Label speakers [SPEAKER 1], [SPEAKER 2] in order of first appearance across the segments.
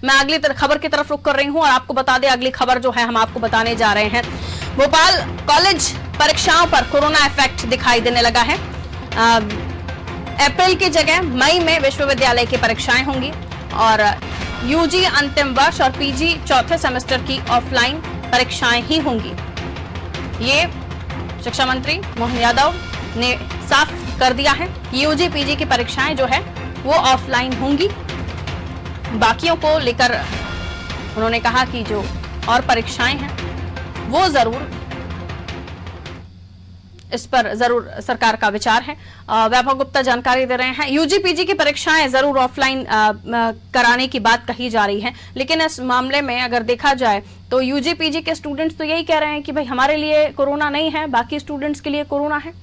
[SPEAKER 1] मैं अगली खबर की तरफ रुख कर रही हूं और आपको बता दें, अगली खबर जो है हम आपको बताने जा रहे हैं। भोपाल कॉलेज परीक्षाओं पर कोरोना इफेक्ट दिखाई देने लगा है। अप्रैल की जगह मई में विश्वविद्यालय की परीक्षाएं होंगी और यूजी अंतिम वर्ष और पीजी चौथे सेमेस्टर की ऑफलाइन परीक्षाएं ही होंगी। ये शिक्षा मंत्री मोहन यादव ने साफ कर दिया है कि यूजी पीजी की परीक्षाएं जो है वो ऑफलाइन होंगी। बाकियों को लेकर उन्होंने कहा कि जो और परीक्षाएं हैं वो जरूर इस पर जरूर सरकार का विचार है। वैभव गुप्ता जानकारी दे रहे हैं। यूजी पीजी की परीक्षाएं जरूर ऑफलाइन कराने की बात कही जा रही है, लेकिन इस मामले में अगर देखा जाए तो यूजी पीजी के स्टूडेंट्स तो यही कह रहे हैं कि भाई हमारे लिए कोरोना नहीं है, बाकी स्टूडेंट्स के लिए कोरोना है।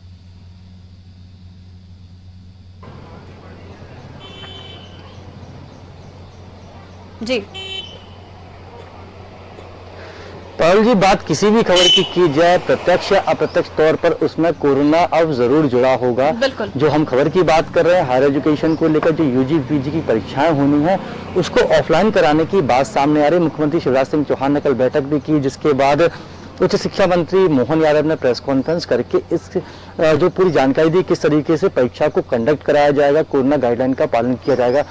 [SPEAKER 1] जी
[SPEAKER 2] पारुल जी, बात किसी भी खबर की जाए, प्रत्यक्ष या अप्रत्यक्ष तौर पर उसमें कोरोना अब जरूर जुड़ा होगा।
[SPEAKER 1] बिल्कुल।
[SPEAKER 2] जो हम खबर की बात कर रहे हैं, हायर एजुकेशन को लेकर जो यूजी पीजी की परीक्षाएं होनी है उसको ऑफलाइन कराने की बात सामने आ रही है। मुख्यमंत्री शिवराज सिंह चौहान ने कल बैठक भी की, जिसके बाद उच्च शिक्षा मंत्री मोहन यादव ने प्रेस कॉन्फ्रेंस करके इस जो पूरी जानकारी दी किस तरीके से परीक्षा को कंडक्ट कराया जाएगा, कोरोना गाइडलाइन का पालन किया जाएगा।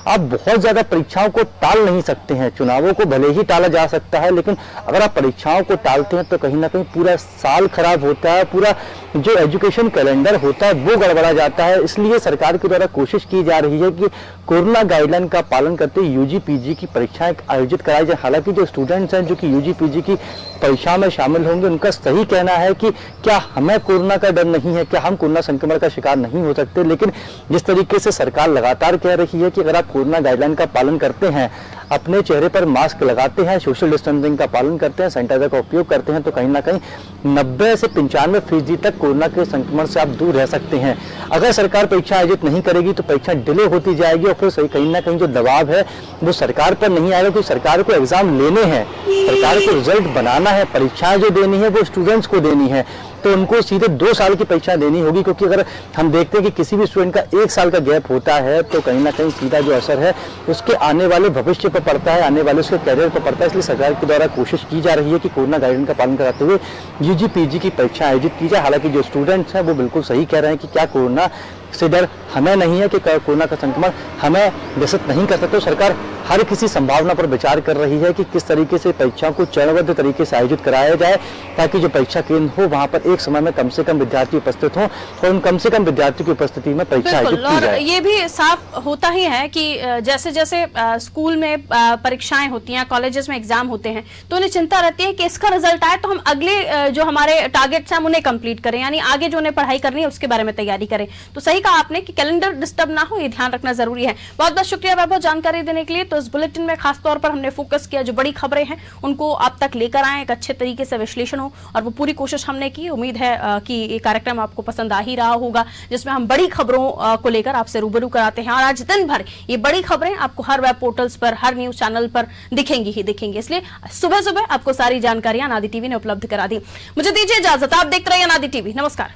[SPEAKER 2] आप बहुत ज्यादा परीक्षाओं को टाल नहीं सकते हैं। चुनावों को भले ही टाला जा सकता है, लेकिन अगर आप परीक्षाओं को टालते हैं तो कहीं ना कहीं पूरा साल खराब होता है, पूरा जो एजुकेशन कैलेंडर होता है वो गड़बड़ा जाता है। इसलिए सरकार के द्वारा कोशिश की जा रही है कि कोरोना गाइडलाइन का पालन करते हुए यूजी पीजी की परीक्षाएं आयोजित कराई जाए। हालांकि जो स्टूडेंट्स हैं जो कि यूजी पीजी की परीक्षा में शामिल होंगे, उनका सही कहना है कि क्या हमें कोरोना का डर नहीं है, क्या हम कोरोना संक्रमण का शिकार नहीं हो सकते। लेकिन जिस तरीके से सरकार लगातार कह रही है कि अगर आप कोरोना गाइडलाइन का पालन करते हैं, अपने चेहरे पर मास्क लगाते हैं, सोशल डिस्टेंसिंग का पालन करते हैं, सैनिटाइजर का उपयोग करते हैं, तो कहीं ना कहीं 90 से 95% तक कोरोना के संक्रमण से आप दूर रह सकते हैं। अगर सरकार परीक्षा आयोजित नहीं करेगी तो परीक्षा डिले होती जाएगी और फिर कहीं ना कहीं जो दबाव है वो सरकार पर नहीं आएगा, क्योंकि सरकार को एग्जाम लेने हैं, सरकार को रिजल्ट बनाना है, परीक्षाएं जो देनी है वो स्टूडेंट्स को देनी है, तो उनको सीधे 2 साल की परीक्षा देनी होगी। क्योंकि अगर हम देखते हैं कि किसी भी स्टूडेंट का 1 साल का गैप होता है तो कहीं ना कहीं सीधा जो असर है उसके आने वाले भविष्य पर पड़ता है, आने वाले उसके कैरियर पर पड़ता है। इसलिए सरकार के द्वारा कोशिश की जा रही है कि कोरोना गाइडलाइन का पालन कराते हुए यूजी पीजी की परीक्षा आयोजित की जाए। हालांकि जो स्टूडेंट्स हैं वो बिल्कुल सही कह रहे हैं कि क्या कोरोना से डर हमें नहीं है, कि कोरोना का संक्रमण हमें ग्रसित नहीं कर सकते। तो सरकार हर किसी संभावना पर विचार कर रही है कि किस तरीके से परीक्षाओं को चरणबद्ध तरीके से आयोजित कराया जाए, ताकि जो परीक्षा केंद्र हो वहां पर एक समय में कम से कम विद्यार्थी उपस्थित हों और उन कम से कम विद्यार्थियों की उपस्थिति में परीक्षा आयोजित की जाए।
[SPEAKER 1] ये भी साफ होता ही है कि जैसे जैसे स्कूल में परीक्षाएं होती हैं, कॉलेजेस में एग्जाम होते हैं, तो उन्हें चिंता रहती है कि इसका रिजल्ट आए तो हम अगले जो हमारे टारगेट्स हैं उन्हें कंप्लीट करें, यानी आगे जो उन्हें पढ़ाई करनी है उसके बारे में तैयारी करें। तो सही कहा आपने कि कैलेंडर डिस्टर्ब ना हो, ये ध्यान रखना जरूरी है। बहुत बहुत शुक्रिया वैभव जानकारी देने के लिए। तो इस बुलेटिन में खास तौर पर हमने फोकस किया जो बड़ी खबरें हैं उनको आप तक लेकर आए, एक अच्छे तरीके से विश्लेषण हो, और वो पूरी कोशिश हमने की। उम्मीद है कि ये कार्यक्रम आपको पसंद आ ही रहा होगा, जिसमें हम बड़ी खबरों को लेकर आपसे रूबरू कराते हैं। और आज दिन भर ये बड़ी खबरें आपको हर वेब पोर्टल्स पर, हर न्यूज चैनल पर दिखेंगी ही दिखेंगी। इसलिए सुबह सुबह आपको सारी जानकारियां अनादि टीवी ने उपलब्ध करा दी। मुझे दीजिए इजाजत, आप देखते रहिए अनादि टीवी। नमस्कार।